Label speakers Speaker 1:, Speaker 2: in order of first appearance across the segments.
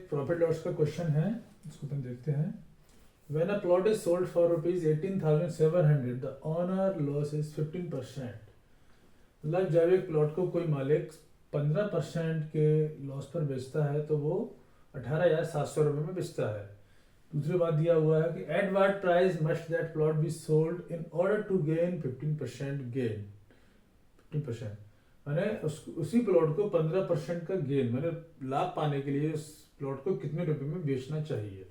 Speaker 1: Profit loss का question है, इसको अपन देखते हैं। When a plot is sold for rupees 18,700, the owner loss is 15%। मतलब जब एक प्लॉट को कोई मालिक 15% के लॉस पर बेचता है तो वो 18,700 रुपये में बेचता है। दूसरी बात दिया हुआ है कि at what price must that plot be sold in order to gain 15% gain. 15% मैंने उसी प्लॉट को 15% का गेन मैंने लाभ पाने के लिए उस प्लॉट को कितने रुपए में बेचना चाहिए।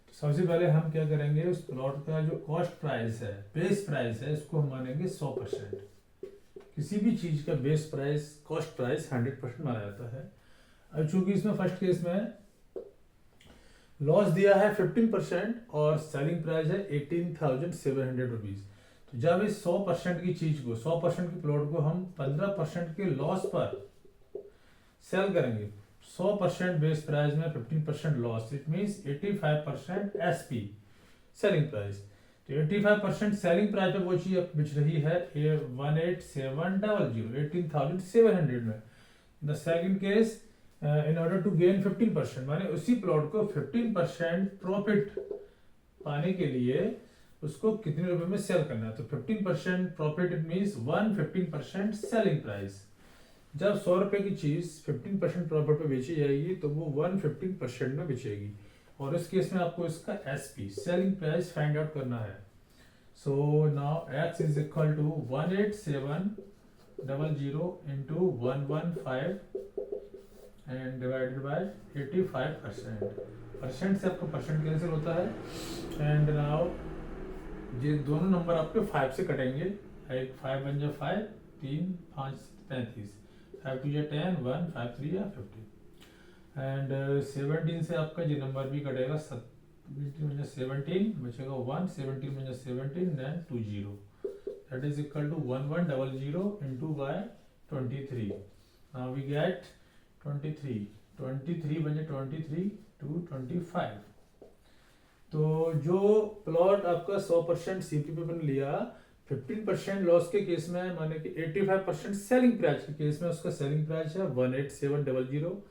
Speaker 1: तो सबसे पहले हम क्या करेंगे, उस प्लॉट का जो कॉस्ट प्राइस है, बेस प्राइस है, इसको हम मानेंगे 100%। किसी भी चीज का बेस प्राइस, कॉस्ट प्राइस 100% माना जाता है। अब चूंकि इसमें फर्स्ट केस में लॉस दिया है 15% और सेलिंग प्राइस है 18,700 रुपीज, तो जब इस 100% की चीज को, 100% के प्लॉट को हम 15% के लॉस पर सेल करेंगे, 100% बेस प्राइस में 15% loss, it means 85% SP selling price. तो 85% सेलिंग प्राइस पे वो चीज अब बिच रही है 18,700, 18,700 में। The second case in order to gain 15%, माने उसी प्लॉट को 15% प्रॉफिट पाने के लिए उसको कितने रुपए में सेल करना है। तो 15% profit it means 115% selling price. जब 100 रुपए की चीज 15% प्रॉफिट पे बेची जाएगी तो वो 115% में बेचेगी, और इस केस में आपको इसका SP selling price find out करना है। So now X is equal to 18700 into 115 and divided by 85%। Percent से आपका परसेंट कैंसिल होता है, एंड नाउ ये दोनों नंबर आपके 5 से कटेंगे। एक 5 बन जाए 5, 3 5 35, 5 2 10, 1 5 3 या 50, एंड 17 से आपका ये नंबर भी कटेगा। 17 बचेगा 1, 17 में 17 then 20, that is equal to 1100 into by 23। Now we get 23 बन जाए 23 to 25। तो जो प्लॉट आपका 100% सीपी पे बन लिया, 15% लॉस के केस में माने कि 85% सेलिंग प्राइस के केस में उसका सेलिंग प्राइस है 18700,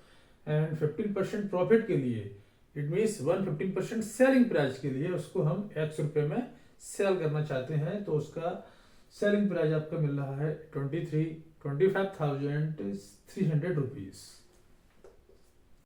Speaker 1: एंड 15% प्रॉफिट के लिए इट मींस 115% सेलिंग प्राइस के लिए उसको हम x रुपए में सेल करना चाहते हैं। तो उसका सेलिंग प्राइस आपका मिल रहा है 25,300 रुपीज।